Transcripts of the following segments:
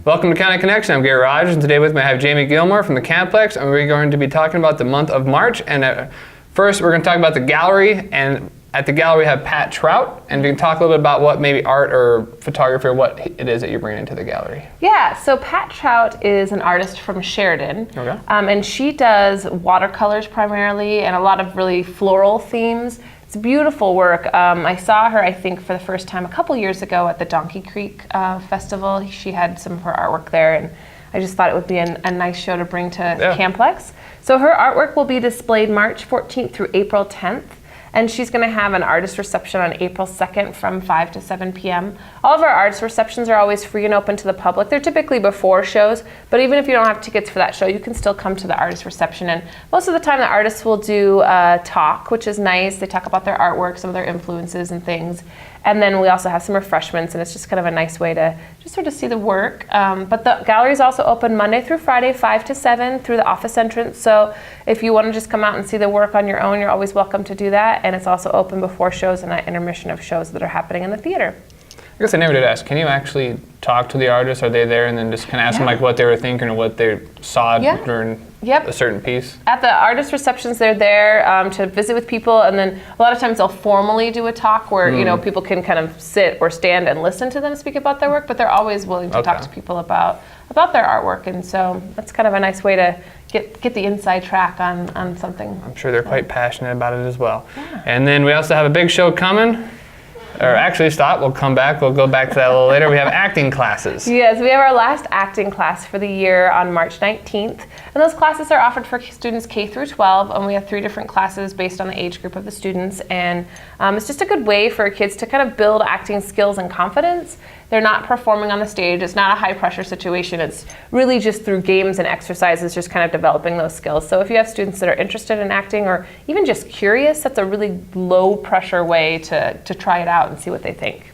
Welcome to County Connection. I'm Gary Rogers, and today with me I have Jamie Gilmore from the CAM-PLEX, and we're going to be talking about the month of March. And first, we're going to talk about the gallery, and at the gallery we have Pat Trout, and you can talk a little bit about what maybe art or photography or what it is that you're bringing into the gallery. Yeah, so Pat Trout is an artist from Sheridan, Okay. And she does watercolors primarily and a lot of really floral themes. It's beautiful work. I saw her, I think, for the first time a couple years ago at the Donkey Creek Festival. She had some of her artwork there, and I just thought it would be a nice show to bring to CAM-PLEX. So her artwork will be displayed March 14th through April 10th. And she's going to have an artist reception on April 2nd from 5 to 7 p.m. All of our artist receptions are always free and open to the public. They're typically before shows, but even if you don't have tickets for that show, you can still come to the artist reception. And most of the time the artists will do a talk, which is nice. They talk about their artwork, some of their influences and things. And then we also have some refreshments, and it's just kind of a nice way to just sort of see the work. But the gallery is also open Monday through Friday, 5 to 7 through the office entrance. So if you want to just come out and see the work on your own, you're always welcome to do that. And it's also open before shows and at intermission of shows that are happening in the theater. I guess I never did ask, can you actually talk to the artists? Are they there and then just kind of ask them like what they were thinking or what they saw during a certain piece? At the artist receptions, they're there to visit with people, and then a lot of times they'll formally do a talk where you know people can kind of sit or stand and listen to them speak about their work, but they're always willing to talk to people about their artwork, and so that's kind of a nice way to get the inside track on something. I'm sure they're quite passionate about it as well. Yeah. And then we also have a big show coming. Or actually, stop, we'll come back. We'll go back to that a little later. We have acting classes. Yes, we have our last acting class for the year on March 19th. And those classes are offered for students K through 12, and we have 3 different classes based on the age group of the students. And it's just a good way for kids to kind of build acting skills and confidence. They're not performing on the stage. It's not a high pressure situation. It's really just through games and exercises, just kind of developing those skills. So if you have students that are interested in acting or even just curious, that's a really low pressure way to try it out and see what they think.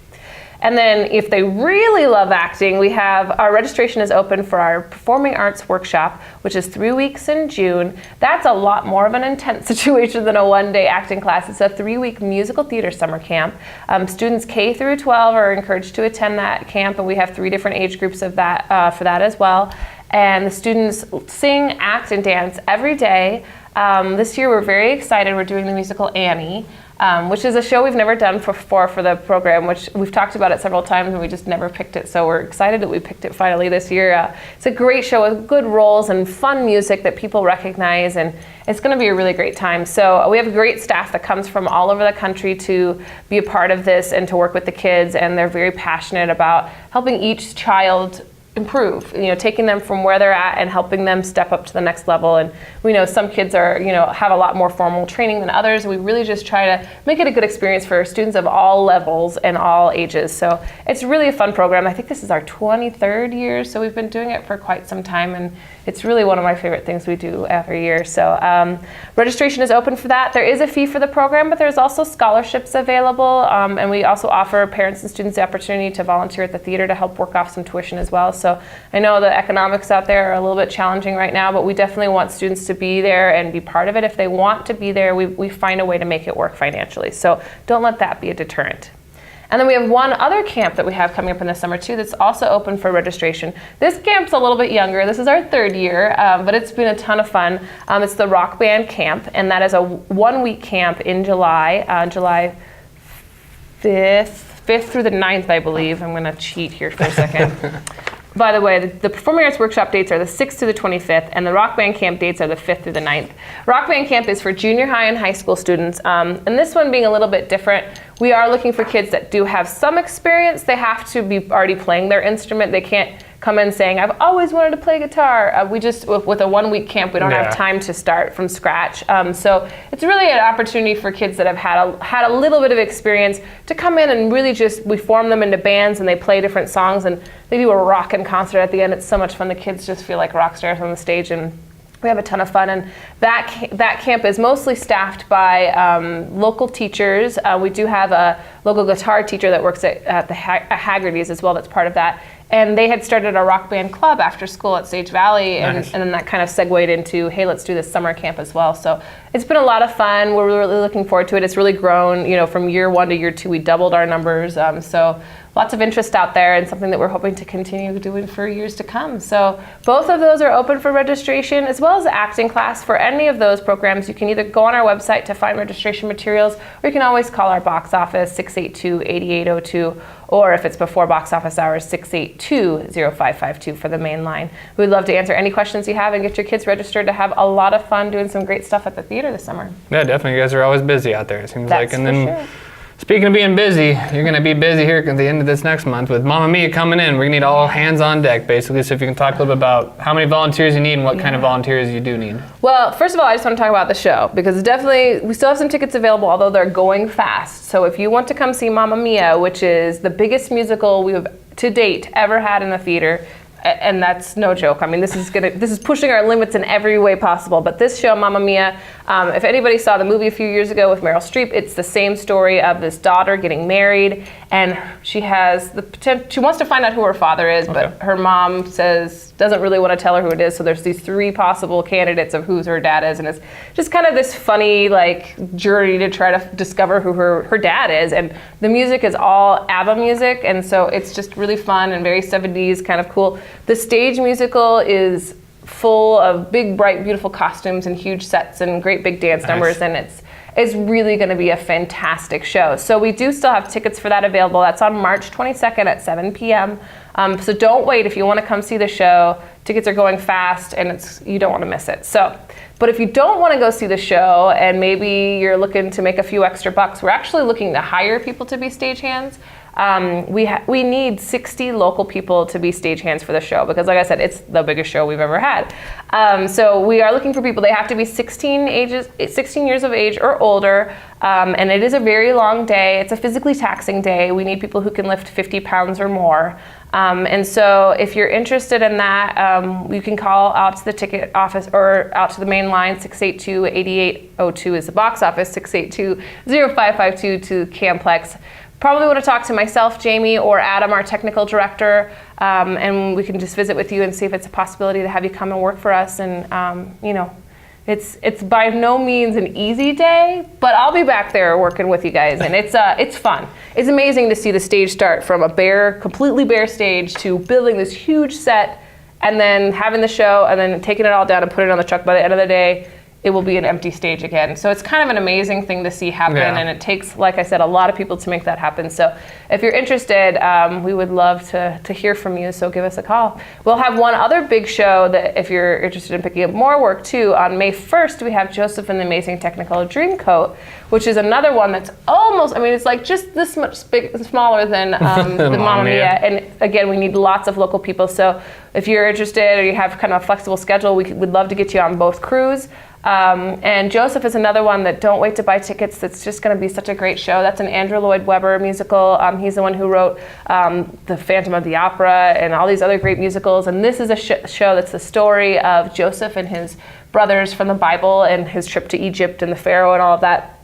And then if they really love acting, we have our registration is open for our Performing Arts Workshop, which is 3 weeks in June. That's a lot more of an intense situation than a one-day acting class. It's a 3-week musical theater summer camp. Students K through 12 are encouraged to attend that camp, and we have 3 different age groups of that for that as well. And the students sing, act, and dance every day. This year we're very excited. We're doing the musical Annie. Which is a show we've never done before for the program, which we've talked about it several times and we just never picked it. So we're excited that we picked it finally this year. It's a great show with good roles and fun music that people recognize, and it's going to be a really great time. So we have a great staff that comes from all over the country to be a part of this and to work with the kids, and they're very passionate about helping each child improve, taking them from where they're at and helping them step up to the next level. And we know some kids are, have a lot more formal training than others. We really just try to make it a good experience for students of all levels and all ages. So it's really a fun program. I think this is our 23rd year, so we've been doing it for quite some time, and it's really one of my favorite things we do every year. So registration is open for that. There is a fee for the program, but there's also scholarships available, and we also offer parents and students the opportunity to volunteer at the theater to help work off some tuition as well. So I know the economics out there are a little bit challenging right now, but we definitely want students to be there and be part of it. If they want to be there, we find a way to make it work financially. So don't let that be a deterrent. And then we have one other camp that we have coming up in the summer too that's also open for registration. This camp's a little bit younger. This is our 3rd year, but it's been a ton of fun. It's the Rock Band Camp, and that is a 1-week camp in July, July 5th through the 9th, I believe. I'm gonna cheat here for a second. By the way, the Performing Arts Workshop dates are the 6th to the 25th, and the Rock Band Camp dates are the 5th through the 9th. Rock Band Camp is for junior high and high school students, and this one being a little bit different. We are looking for kids that do have some experience. They have to be already playing their instrument. They can't come in saying, I've always wanted to play guitar. We just, with a 1-week camp, we don't have time to start from scratch. So it's really an opportunity for kids that have had a little bit of experience to come in and really we form them into bands and they play different songs and they do a rockin' concert at the end. It's so much fun. The kids just feel like rock stars on the stage, and we have a ton of fun. And that camp is mostly staffed by local teachers. We do have a local guitar teacher that works at Haggerty's as well that's part of that. And they had started a rock band club after school at Sage Valley, and then that kind of segued into, hey, let's do this summer camp as well. So it's been a lot of fun. We're really looking forward to it. It's really grown, from year 1 to year 2. We doubled our numbers. So lots of interest out there and something that we're hoping to continue doing for years to come. So both of those are open for registration, as well as the acting class. For any of those programs, you can either go on our website to find registration materials, or you can always call our box office 682-8802, or if it's before box office hours, 682-0552 for the main line. We'd love to answer any questions you have and get your kids registered to have a lot of fun doing some great stuff at the theater this summer. Yeah, definitely. You guys are always busy out there, it seems That's like. And then, for sure. speaking of being busy, you're going to be busy here at the end of this next month with Mamma Mia coming in. We're going to need all hands on deck, basically. So if you can talk a little bit about how many volunteers you need and what kind of volunteers you do need. Well, first of all, I just want to talk about the show, because definitely we still have some tickets available, although they're going fast. So if you want to come see Mamma Mia, which is the biggest musical we've to date ever had in the theater, and that's no joke. I mean, this is pushing our limits in every way possible. But this show, Mamma Mia, if anybody saw the movie a few years ago with Meryl Streep, it's the same story of this daughter getting married, and she has the potential. She wants to find out who her father is, but her mom doesn't really want to tell her who it is. So there's these three possible candidates of who her dad is, and it's just kind of this funny journey to try to discover who her dad is. And the music is all ABBA music, and so it's just really fun and very 70s, kind of cool. The stage musical is full of big, bright, beautiful costumes and huge sets and great big dance numbers, and it's really going to be a fantastic show. So we do still have tickets for that available. That's on March 22nd at 7 p.m. So don't wait if you want to come see the show. Tickets are going fast, and you don't want to miss it. So, but if you don't want to go see the show and maybe you're looking to make a few extra bucks, we're actually looking to hire people to be stagehands. We need 60 local people to be stagehands for the show, because like I said, it's the biggest show we've ever had. So we are looking for people. They have to be 16 years of age or older, and it is a very long day. It's a physically taxing day. We need people who can lift 50 pounds or more. And so if you're interested in that, you can call out to the ticket office or out to the main line. 682-8802 is the box office, 682-0552 to CAM-PLEX. Probably want to talk to myself, Jamie, or Adam, our technical director, and we can just visit with you and see if it's a possibility to have you come and work for us. And it's by no means an easy day, but I'll be back there working with you guys, and it's fun. It's amazing to see the stage start from a completely bare stage to building this huge set, and then having the show, and then taking it all down and putting it on the truck. By the end of the day, it will be an empty stage again. So it's kind of an amazing thing to see happen, and it takes, like I said, a lot of people to make that happen. So if you're interested, we would love to hear from you, so give us a call. We'll have one other big show that if you're interested in picking up more work too, on May 1st, we have Joseph and the Amazing Technicolor Dreamcoat, which is another one that's almost, it's like just this much smaller than the Mamma Mia. And again, we need lots of local people. So if you're interested or you have kind of a flexible schedule, we would love to get you on both crews. And Joseph is another one that don't wait to buy tickets. That's just going to be such a great show. That's an Andrew Lloyd Webber musical. He's the one who wrote The Phantom of the Opera and all these other great musicals. And this is a show that's the story of Joseph and his brothers from the Bible and his trip to Egypt and the Pharaoh and all of that.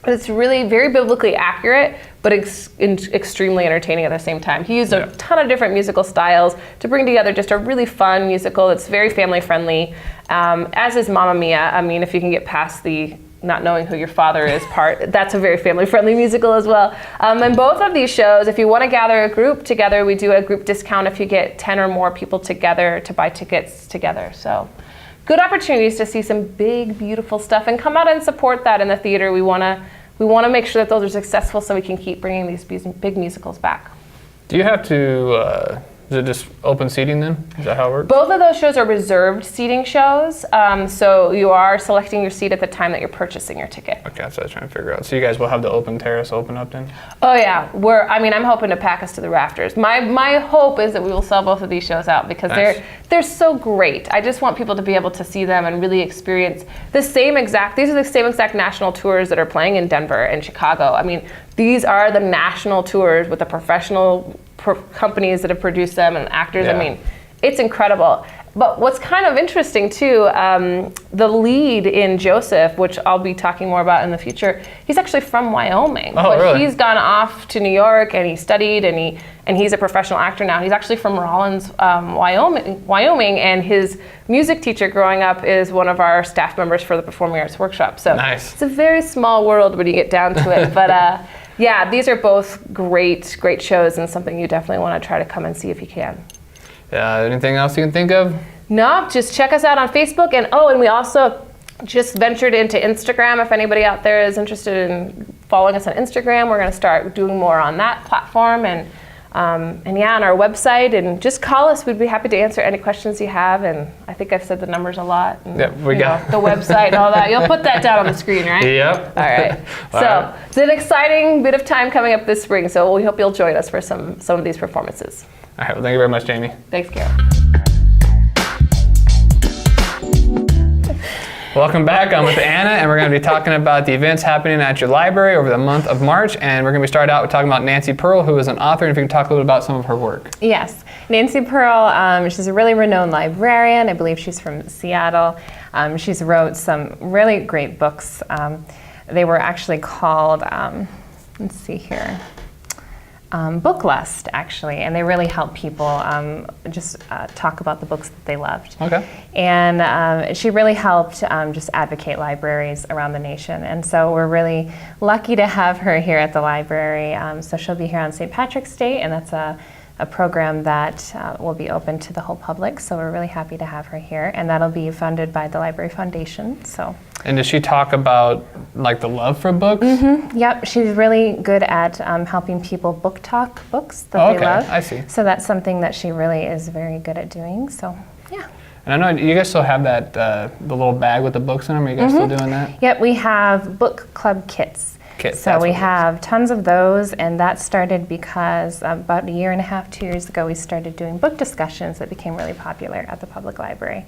It's really very biblically accurate, but extremely entertaining at the same time. He used a ton of different musical styles to bring together just a really fun musical that's very family friendly, as is Mamma Mia. If you can get past the not knowing who your father is part, that's a very family friendly musical as well. And both of these shows, if you want to gather a group together, we do a group discount if you get 10 or more people together to buy tickets together. So good opportunities to see some big, beautiful stuff and come out and support that in the theater. We want to make sure that those are successful so we can keep bringing these big musicals back. Do you have to, is it just open seating then? Is that how it works? Both of those shows are reserved seating shows, so you are selecting your seat at the time that you're purchasing your ticket. Okay, that's what I was trying to figure out. So you guys will have the open terrace open up then? Oh yeah, I'm hoping to pack us to the rafters. My hope is that we will sell both of these shows out because they're so great. I just want people to be able to see them and really experience these are the same exact national tours that are playing in Denver and Chicago. These are the national tours with the professional companies that have produced them and actors. It's incredible. But what's kind of interesting too, the lead in Joseph, which I'll be talking more about in the future, he's actually from Wyoming. Oh, really? He's gone off to New York and he studied and he's a professional actor now. He's actually from Rollins, Wyoming, and his music teacher growing up is one of our staff members for the Performing Arts Workshop. So nice. It's a very small world when you get down to it. Yeah, these are both great shows and something you definitely want to try to come and see if you can. Anything else you can think of? No, just check us out on Facebook. And we also just ventured into Instagram. If anybody out there is interested in following us on Instagram, we're going to start doing more on that platform and on our website. And just call us. We'd be happy to answer any questions you have. And I think I've said the numbers a lot. And, we got the website and all that. You'll put that down on the screen, right? Yep. All right. So it's an exciting bit of time coming up this spring. So we hope you'll join us for some of these performances. All right. Well, thank you very much, Jamie. Thanks, Carol. Welcome back. I'm with Anna, and we're going to be talking about the events happening at your library over the month of March. And we're going to be starting out with talking about Nancy Pearl, who is an author, and if you can talk a little bit about some of her work. Yes, Nancy Pearl, she's a really renowned librarian. I believe she's from Seattle. She's wrote some really great books. They were actually called, let's see here, Book Lust, actually, and they really help people just talk about the books that they loved. Okay. And she really helped just advocate libraries around the nation. And so we're really lucky to have her here at the library. So she'll be here on St. Patrick's Day, and that's a program that will be open to the whole public. So we're really happy to have her here, and that'll be funded by the Library Foundation. So. And does she talk about like the love for books? Mm-hmm. Yep, she's really good at helping people book talk books that they love. I see. So that's something that she really is very good at doing. So, yeah. And I know you guys still have that the little bag with the books in them. Are you guys still doing that? Yep, we have book club kits. So we have tons of those, and that started because about a year and a half, 2 years ago, we started doing book discussions that became really popular at the public library.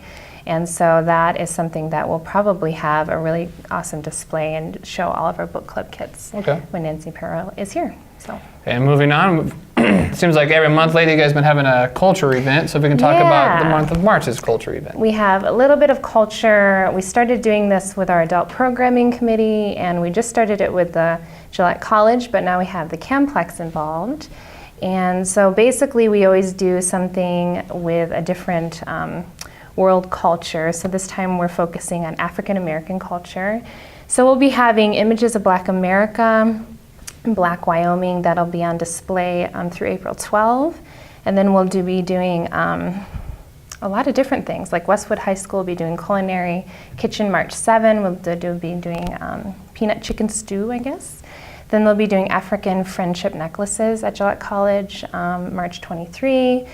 And so that is something that we'll probably have a really awesome display and show all of our book club kits when Nancy Pearl is here. So. And moving on, it seems like every month lately you guys have been having a culture event, so if we can talk about the month of March's culture event. We have a little bit of culture. We started doing this with our adult programming committee, and we just started it with the Gillette College, but now we have the CAM-PLEX involved. And so basically we always do something with a different world culture. So this time we're focusing on African American culture. So we'll be having images of Black America, Black Wyoming, that'll be on display through April 12. And then we'll be doing a lot of different things, like Westwood High School will be doing culinary kitchen March 7. We'll be doing peanut chicken stew, I guess. Then they'll be doing African friendship necklaces at Gillette College March 23.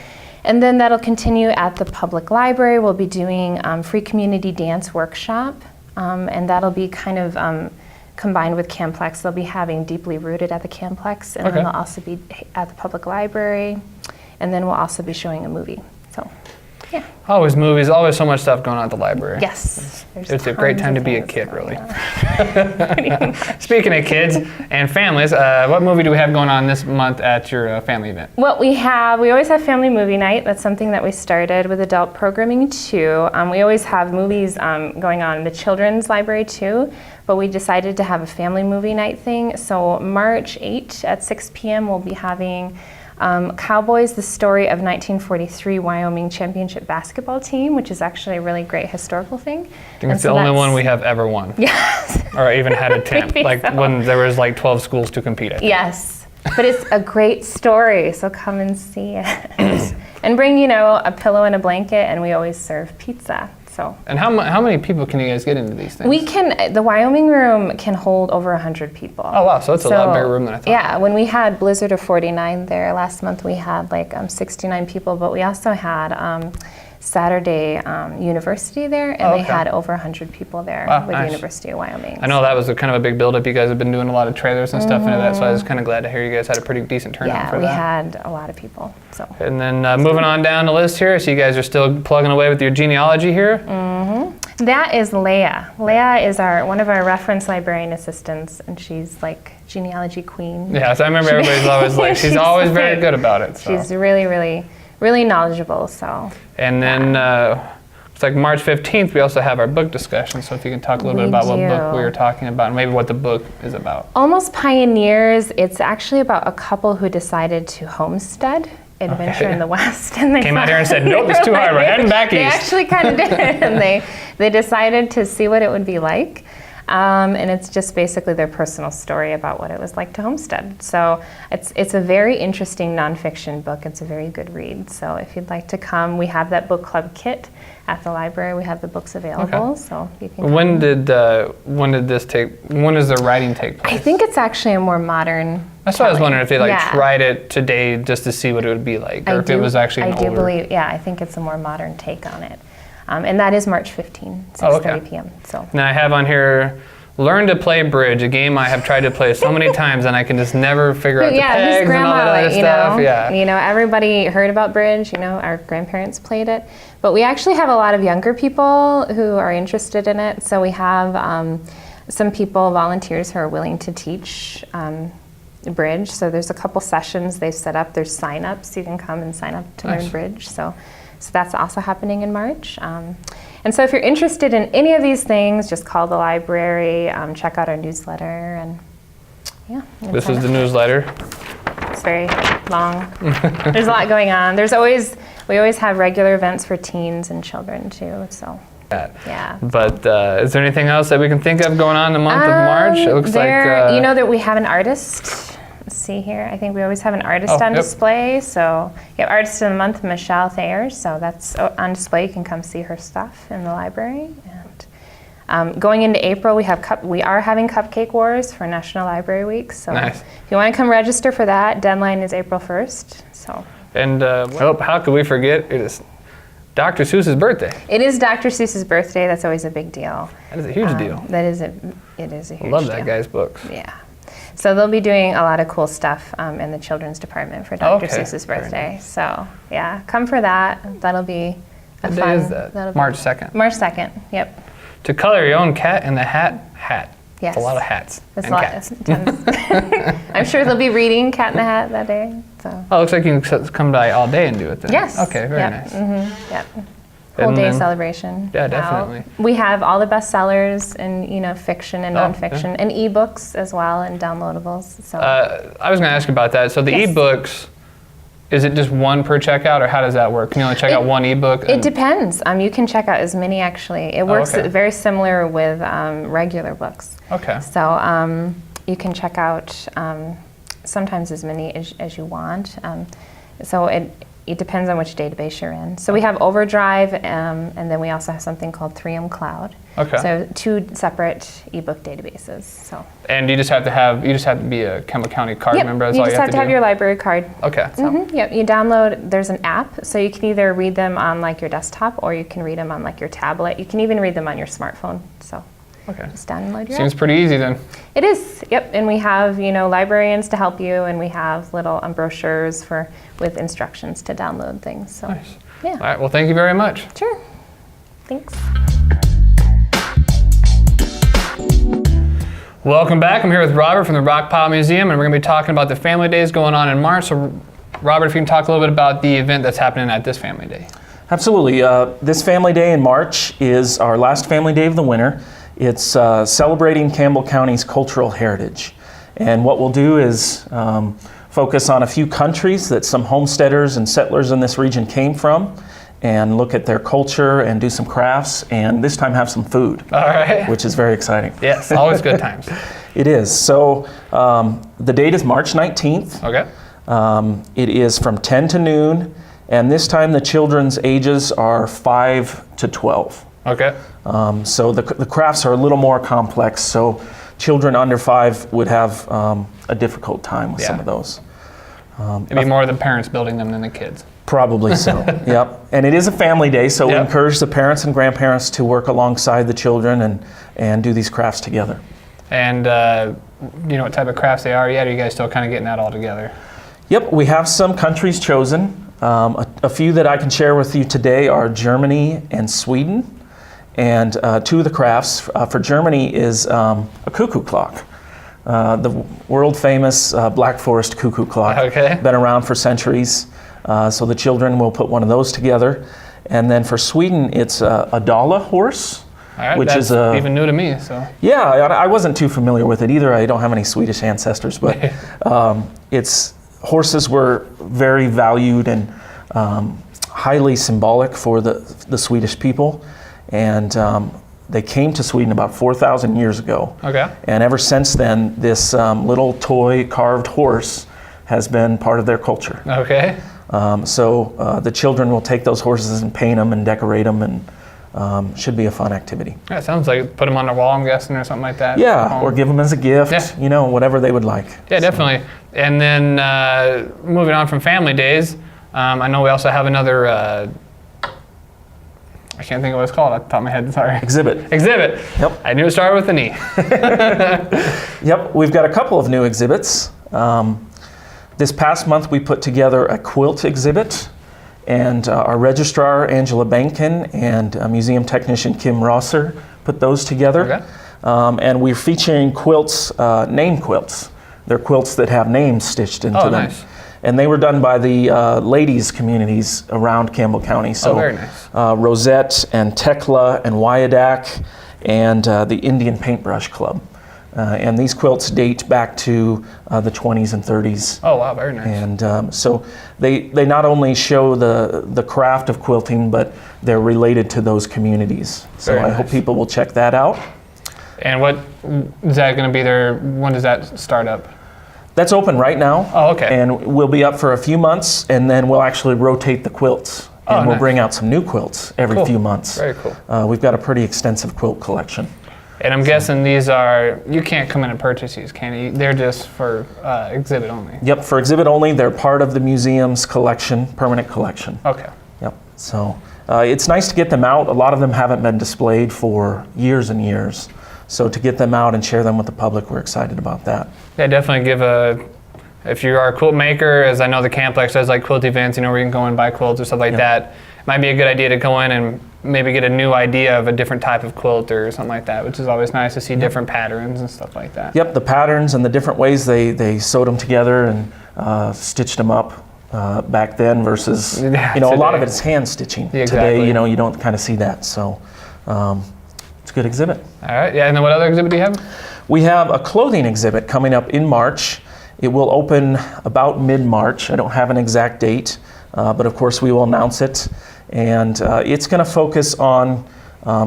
And then that'll continue at the public library. We'll be doing free community dance workshop, and that'll be kind of combined with CAM-PLEX. They'll be having Deeply Rooted at the CAM-PLEX, and then they'll also be at the public library, and then we'll also be showing a movie. So, yeah. Always movies, always so much stuff going on at the library. Yes. It's a great time to be a kid, really. Speaking of kids and families, what movie do we have going on this month at your family event? Well, we always have family movie night. That's something that we started with adult programming too. We always have movies going on in the children's library too, but we decided to have a family movie night thing. So March 8 at 6 p.m. we'll be having Cowboys, the story of 1943 Wyoming championship basketball team, which is actually a really great historical thing. I think it's the only one we have ever won. Yes. Or even had a attempt, when there was like 12 schools to compete at. Yes, but it's a great story, so come and see it. And bring, a pillow and a blanket, and we always serve pizza. So. And how many people can you guys get into these things? The Wyoming room can hold over 100 people. Oh wow, so it's a lot bigger room than I thought. Yeah, when we had Blizzard of 49 there last month, we had 69 people, but we also had Saturday University there, and they had over 100 people there with the University of Wyoming. I know that was kind of a big buildup. You guys have been doing a lot of trailers and stuff into that, so I was kind of glad to hear you guys had a pretty decent turnout for that. Yeah, we had a lot of people. So. And then moving on down the list here, so you guys are still plugging away with your genealogy here. Mm-hmm. That is Leah. Leah is one of our reference librarian assistants, and she's like genealogy queen. Yeah, so I remember everybody's always like, she's always very good about it. So. She's really, really, really knowledgeable. So. And then it's like March 15th, we also have our book discussion. So if you can talk a little bit about what book we were talking about, and maybe what the book is about. Almost Pioneers. It's actually about a couple who decided to homestead. Adventure in the West, and they came out here and said, nope, it's too hard, we're heading back east. They actually kind of did, and they decided to see what it would be like. And it's just basically their personal story about what it was like to homestead. So it's a very interesting nonfiction book. It's a very good read. So if you'd like to come, we have that book club kit at the library. We have the books available, Okay. so you can come. When does the writing take place? I think it's actually a more modern. That's what I was wondering, if they like Yeah. tried it today just to see what it would be like, or if it was actually an I do older. believe, yeah, I think it's a more modern take on it. And that is March 15, 6:30 Oh, okay. p.m. So. And I have on here, learn to play bridge, a game I have tried to play so many times and I can just never figure out the Yeah, pegs his and all grandma, that other like, stuff. Yeah. you know, everybody heard about bridge. You know, our grandparents played it, but we actually have a lot of younger people who are interested in it. So we have some people, volunteers, who are willing to teach bridge. So there's a couple sessions they've set up. There's sign-ups. You can come and sign up to Nice. learn bridge. So that's also happening in March. And so if you're interested in any of these things, just call the library, check out our newsletter, and yeah. you can This sign is up. the newsletter. It's very long. There's a lot going on. We always have regular events for teens and children too, so yeah. But is there anything else that we can think of going on in the month of March? It looks like you know that we have an artist. Let's see here. I think we always have an artist Oh, on yep. display. So you have Artist of the Month, Michelle Thayer. So that's on display. You can come see her stuff in the library. And going into April, we are having Cupcake Wars for National Library Week. So Nice. if you want to come register for that, deadline is April 1st. So And how could we forget? It is Dr. Seuss's birthday. it is Dr. Seuss's birthday. That's always a big deal. That is a huge deal. It is a huge I love deal. that guy's books. Yeah. So they'll be doing a lot of cool stuff in the children's department for Dr. Okay, Seuss's very birthday. So yeah, come for that. That'll be a What fun. day is that? that'll be- March 2nd. March 2nd. Yep. To color your own cat in the hat. Yes. A lot of hats That's and a lot. cats. Tons. I'm sure they'll be reading Cat in the Hat that day. So. Oh, looks like you can come by all day and do it then. Yes. Okay, very Yep. nice. Yep. Whole And day then- celebration. Yeah, definitely. We have all the bestsellers in fiction and Oh, nonfiction, and ebooks as well, and downloadables. So. I was going to ask you about that. So the Yes. ebooks, is it just one per checkout, or how does that work? Can you only check out one ebook? It depends. You can check out as many actually. It works okay. very similar with regular books. Okay. So you can check out sometimes as many as you want. So it depends on which database you're in. So we have Overdrive, and then we also have something called 3M Cloud. Okay. So two separate ebook databases. So. And you just have to be a Campbell County card Yep, member. That's you all just you have to have do? your library card. Okay. Yep, you download, there's an app, so you can either read them on like your desktop or you can read them on like your tablet. You can even read them on your smartphone, so Okay. just download your Seems app. pretty easy then. It is, yep, and we have, librarians to help you, and we have little brochures with instructions to download things, so. Nice. Yeah, All right. Well, thank you very much. sure, thanks. Welcome back. I'm here with Robert from the Rockpile Museum, and we're going to be talking about the Family Days going on in March. So, Robert, if you can talk a little bit about the event that's happening at this Family Day. Absolutely. This Family Day in March is our last Family Day of the winter. It's celebrating Campbell County's cultural heritage. And what we'll do is focus on a few countries that some homesteaders and settlers in this region came from, and look at their culture and do some crafts, and this time have some food, All right. which is very exciting. Yes, always good times. It is. So the date is March 19th. Okay. It is from 10 to noon, and this time the children's ages are 5 to 12. Okay. So the crafts are a little more complex, so children under 5 would have a difficult time with some Yeah. of those. It'd be more the parents building them than the kids. Probably so, yep. And it is a family day, so we Yep. encourage the parents and grandparents to work alongside the children and do these crafts together. And you know what type of crafts they are yet? Or are you guys still kind of getting that all together? Yep, we have some countries chosen. A few that I can share with you today are Germany and Sweden. And two of the crafts for Germany is a cuckoo clock. The world famous Black Forest cuckoo clock. Okay. Been around for centuries. So the children will put one of those together. And then for Sweden, it's a Dala horse. All right. Which That's is even new to me. So. Yeah, I wasn't too familiar with it either. I don't have any Swedish ancestors, but horses were very valued and highly symbolic for the Swedish people. And They came to Sweden about 4,000 years ago. Okay. And ever since then, this little toy carved horse has been part of their culture. Okay. So the children will take those horses and paint them and decorate them, and should be a fun activity. Yeah, it sounds like put them on the wall, I'm guessing, or something like that. Yeah, or give them as a gift, Yeah. whatever they would like. Yeah, definitely. And then moving on from family days, I know we also have another, I can't think of what it's called off the top of my head, sorry. Exhibit. Exhibit. Yep. I knew it started with an E. Yep, we've got a couple of new exhibits. This past month we put together a quilt exhibit, and our registrar Angela Bankin and museum technician Kim Rosser put those together. Okay. And we're featuring quilts, name quilts. They're quilts that have names stitched into them. Nice. And they were done by the ladies communities around Campbell County. So very nice. Rosette and Tekla and Wyandotte and the Indian Paintbrush Club. And these quilts date back to the 20s and 30s. Oh, wow, very nice. And so they not only show the craft of quilting, but they're related to those communities. So Very I nice. hope people will check that out. And what is that going to be there? When does that start up? That's open right now. Oh, okay. And we'll be up for a few months, and then we'll actually rotate the quilts. Oh, And we'll nice. bring out some new quilts every Cool. few months. Very cool. We've got a pretty extensive quilt collection. And I'm guessing these are, you can't come in and purchase these, can you? They're just for exhibit only. Yep, for exhibit only, they're part of the museum's collection, permanent collection. Okay. Yep. So it's nice to get them out. A lot of them haven't been displayed for years and years. So to get them out and share them with the public, we're excited about that. Yeah, definitely if you are a quilt maker, as I know the CAM-PLEX does like quilt events, where you can go and buy quilts or stuff like that, it might be a good idea to go in and maybe get a new idea of a different type of quilt or something like that, which is always nice to see different patterns and stuff like that. Yep, the patterns and the different ways they sewed them together and stitched them up back then versus, Yeah, a lot of today. it is hand stitching. Yeah, exactly. Today, you don't kind of see that. So it's a good exhibit. All right, yeah, and then what other exhibit do you have? We have a clothing exhibit coming up in March. It will open about mid-March. I don't have an exact date, but of course we will announce it. And it's going to focus on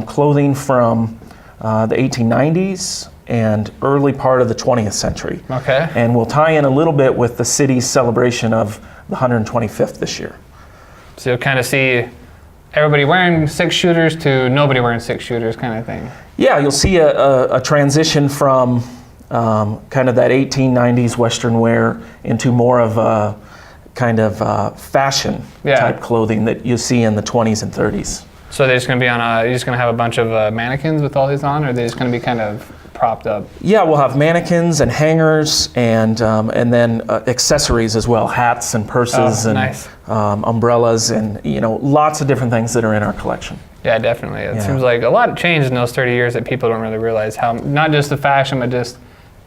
clothing from the 1890s and early part of the 20th century. Okay. And we'll tie in a little bit with the city's celebration of the 125th this year. So you'll kind of see everybody wearing six-shooters to nobody wearing six-shooters kind of thing. Yeah, you'll see a transition from kind of that 1890s Western wear into more of a kind of fashion type clothing that you see in the 20s and 30s. So they're just going to be you're just going to have a bunch of mannequins with all these on, or are they just going to be kind of propped up? Yeah, we'll have mannequins and hangers and then accessories as well, hats and purses and nice. Umbrellas and lots of different things that are in our collection. Yeah, definitely. It Yeah. seems like a lot changed in those 30 years that people don't really realize how, not just the fashion, but just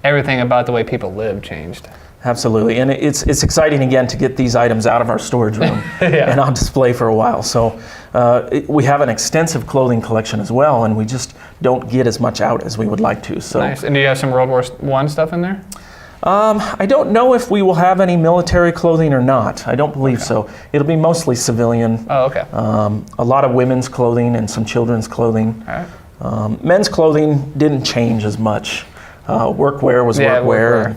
everything about the way people live changed. Absolutely, and it's exciting again to get these items out of our storage room and on display for a while. So we have an extensive clothing collection as well, and we just don't get as much out as we would like to. So Nice. And do you have some World War I stuff in there? I don't know if we will have any military clothing or not. I don't believe so. It'll be mostly civilian. Oh, okay. A lot of women's clothing and some children's clothing. All right. Men's clothing didn't change as much. Workwear was workwear.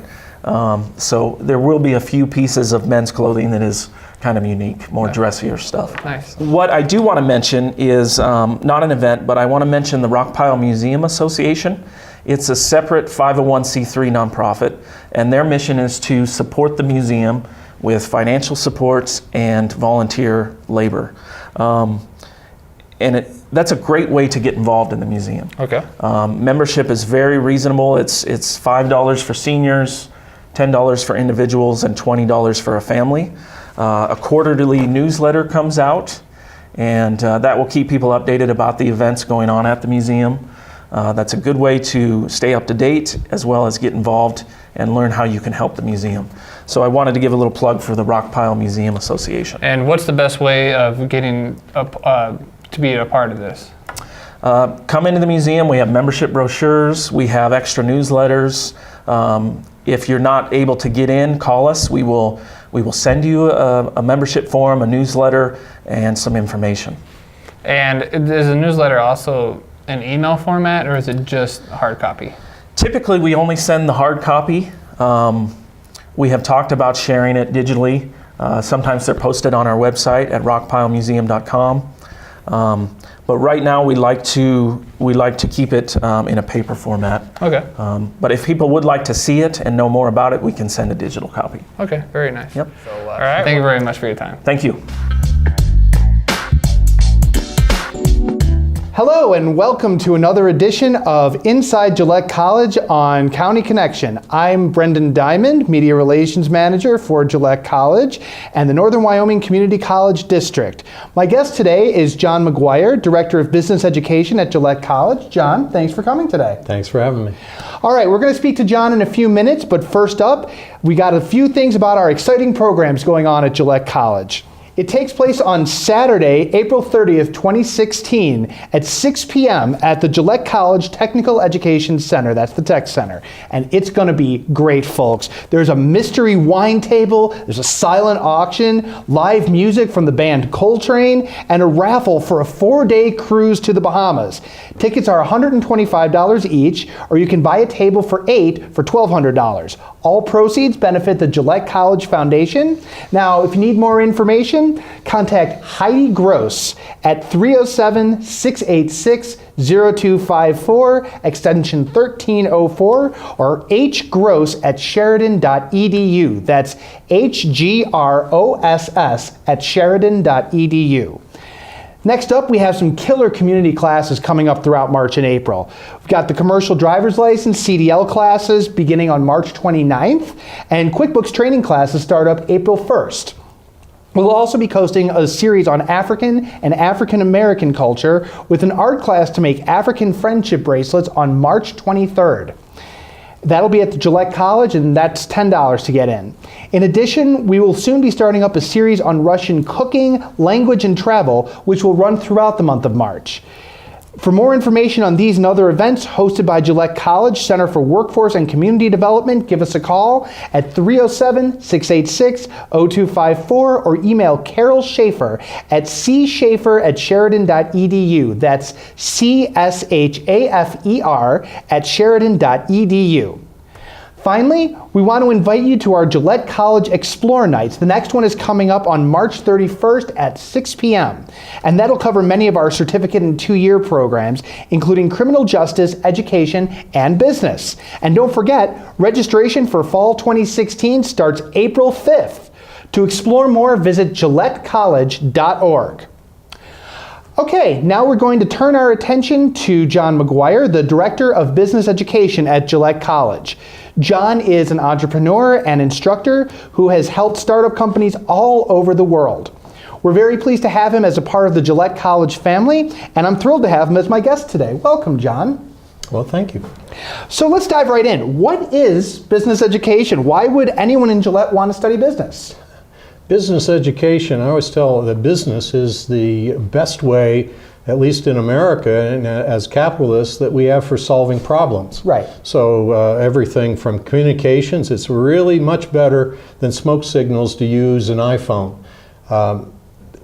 So there will be a few pieces of men's clothing that is kind of unique, more dressier stuff. Nice. What I do want to mention is not an event, but I want to mention the Rockpile Museum Association. It's a separate 501c3 nonprofit, and their mission is to support the museum with financial supports and volunteer labor. And that's a great way to get involved in the museum. Okay. Membership is very reasonable. It's $5 for seniors, $10 for individuals, and $20 for a family. A quarterly newsletter comes out, and that will keep people updated about the events going on at the museum. That's a good way to stay up to date as well as get involved and learn how you can help the museum. So I wanted to give a little plug for the Rockpile Museum Association. And what's the best way of getting to be a part of this? Come into the museum. We have membership brochures. We have extra newsletters. If you're not able to get in, call us. We will send you a membership form, a newsletter, and some information. And is the newsletter also an email format, or is it just hard copy? Typically, we only send the hard copy. We have talked about sharing it digitally. Sometimes they're posted on our website at rockpilemuseum.com. But right now, we like to keep it in a paper format. Okay. But if people would like to see it and know more about it, we can send a digital copy. Okay, very nice. Yep. All right. Thank you very much for your time. Thank you. Hello and welcome to another edition of Inside Gillette College on County Connection. I'm Brendan Diamond, Media Relations Manager for Gillette College and the Northern Wyoming Community College District. My guest today is John McGuire, Director of Business Education at Gillette College. John, thanks for coming today. Thanks for having me. All right, we're going to speak to John in a few minutes, but first up, we got a few things about our exciting programs going on at Gillette College. It takes place on Saturday, April 30th, 2016 at 6 p.m. at the Gillette College Technical Education Center. That's the Tech Center. And it's going to be great, folks. There's a mystery wine table, there's a silent auction, live music from the band Coltrane, and a raffle for a 4-day cruise to the Bahamas. Tickets are $125 each, or you can buy a table for 8 for $1,200. All proceeds benefit the Gillette College Foundation. Now, if you need more information, contact Heidi Gross at 307-686-0254, extension 1304, or hgross@sheridan.edu. That's HGROSS@sheridan.edu. Next up, we have some killer community classes coming up throughout March and April. We've got the commercial driver's license CDL classes beginning on March 29th, and QuickBooks training classes start up April 1st. We'll also be hosting a series on African and African American culture with an art class to make African friendship bracelets on March 23rd. That'll be at the Gillette College, and that's $10 to get in. In addition, we will soon be starting up a series on Russian cooking, language, and travel, which will run throughout the month of March. For more information on these and other events hosted by Gillette College Center for Workforce and Community Development, give us a call at 307-686-0254 or email Carol Schaefer at cschaefer@sheridan.edu. That's CSHAFER@sheridan.edu. Finally, we want to invite you to our Gillette College Explore Nights. The next one is coming up on March 31st at 6 p.m. And that'll cover many of our certificate and 2-year programs, including criminal justice, education, and business. And don't forget, registration for fall 2016 starts April 5th. To explore more, visit GilletteCollege.org. Okay, now we're going to turn our attention to John McGuire, the Director of Business Education at Gillette College. John is an entrepreneur and instructor who has helped startup companies all over the world. We're very pleased to have him as a part of the Gillette College family, and I'm thrilled to have him as my guest today. Welcome, John. Well, thank you. So let's dive right in. What is business education? Why would anyone in Gillette want to study business? Business education, I always tell that business is the best way, at least in America and as capitalists, that we have for solving problems. Right. So everything from communications, it's really much better than smoke signals to use an iPhone.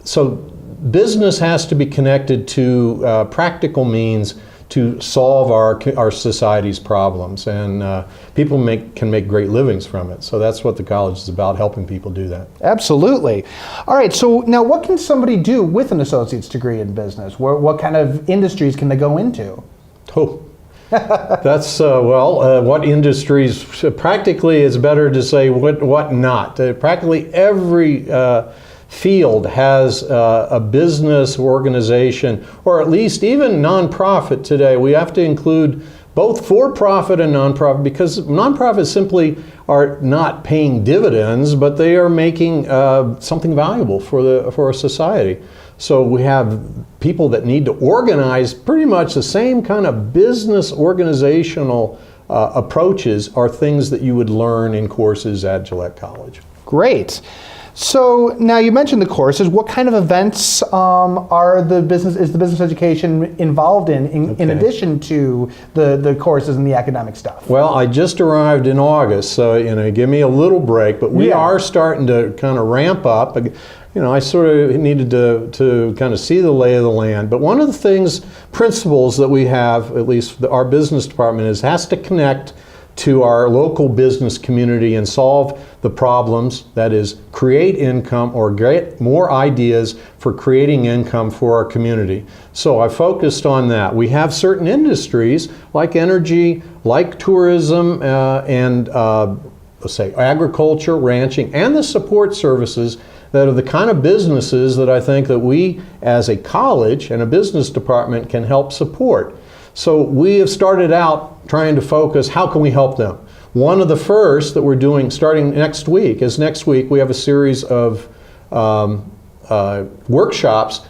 So business has to be connected to practical means to solve our society's problems, and people can make great livings from it. So that's what the college is about, helping people do that. Absolutely. All right, so now what can somebody do with an associate's degree in business? What kind of industries can they go into? Oh, that's, what industries? Practically, it's better to say what not. Practically every field has a business organization, or at least even nonprofit today. We have to include both for-profit and nonprofit, because nonprofits simply are not paying dividends, but they are making something valuable for a society. So we have people that need to organize pretty much the same kind of business organizational approaches are things that you would learn in courses at Gillette College. Great. So now you mentioned the courses. What kind of events is the business education involved in addition to the courses and the academic stuff? Well, I just arrived in August, so give me a little break, but we are starting to kind of ramp up. I sort of needed to kind of see the lay of the land. But one of the principles that we have, at least our business department, has to connect to our local business community and solve the problems, that is, create income or get more ideas for creating income for our community. So I focused on that. We have certain industries like energy, like tourism, and let's say agriculture, ranching, and the support services that are the kind of businesses that I think that we as a college and a business department can help support. So we have started out trying to focus, how can we help them? One of the first that we're doing starting next week is we have a series of workshops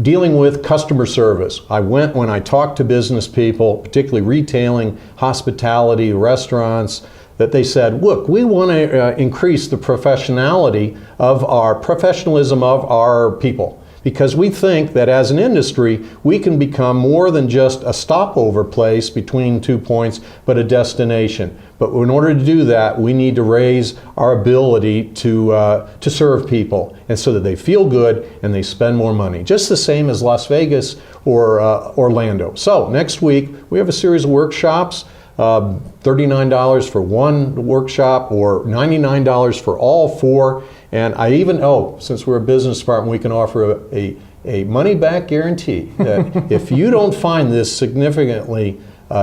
dealing with customer service. When I talked to business people, particularly retailing, hospitality, restaurants, that they said, look, we want to increase the professionalism of our people. Because we think that as an industry, we can become more than just a stopover place between 2 points, but a destination. But in order to do that, we need to raise our ability to serve people, and so that they feel good and they spend more money. Just the same as Las Vegas or Orlando. So next week, we have a series of workshops, $39 for one workshop or $99 for all four. And I even, since we're a business department, we can offer a money-back guarantee that if you don't find this significantly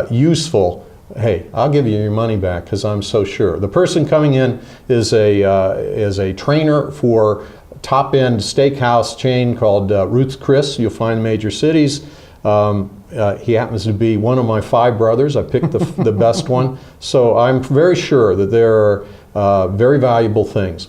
useful, hey, I'll give you your money back because I'm so sure. The person coming in is a trainer for top-end steakhouse chain called Ruth's Chris. You'll find in major cities. He happens to be one of my 5 brothers. I picked the best one. So I'm very sure that there are very valuable things.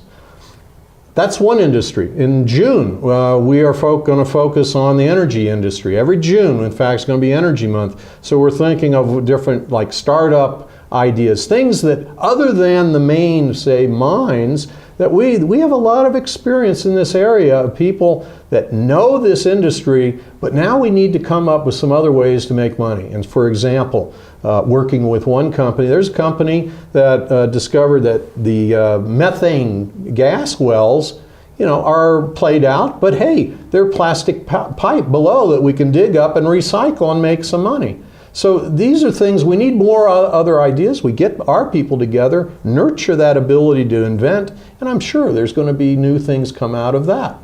That's one industry. In June, we are going to focus on the energy industry. Every June, in fact, is going to be Energy Month. So we're thinking of different like startup ideas, things that other than the main, say, mines, that we have a lot of experience in this area of people that know this industry, but now we need to come up with some other ways to make money. And for example, working with one company, there's a company that discovered that the methane gas wells, are played out, but hey, they're plastic pipe below that we can dig up and recycle and make some money. So these are things, we need more other ideas. We get our people together, nurture that ability to invent, and I'm sure there's going to be new things come out of that.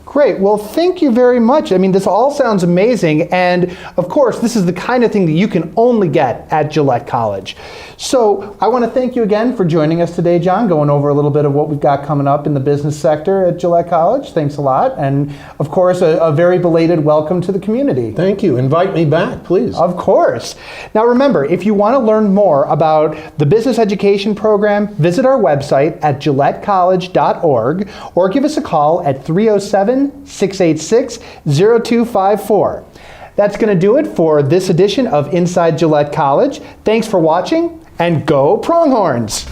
Great. Well, thank you very much. I mean, this all sounds amazing. And of course, this is the kind of thing that you can only get at Gillette College. So I want to thank you again for joining us today, John, going over a little bit of what we've got coming up in the business sector at Gillette College. Thanks a lot. And of course, a very belated welcome to the community. Thank you. Invite me back, please. Of course. Now remember, if you want to learn more about the business education program, visit our website at gillettecollege.org or give us a call at 307-686-0254. That's going to do it for this edition of Inside Gillette College. Thanks for watching, and go Pronghorns!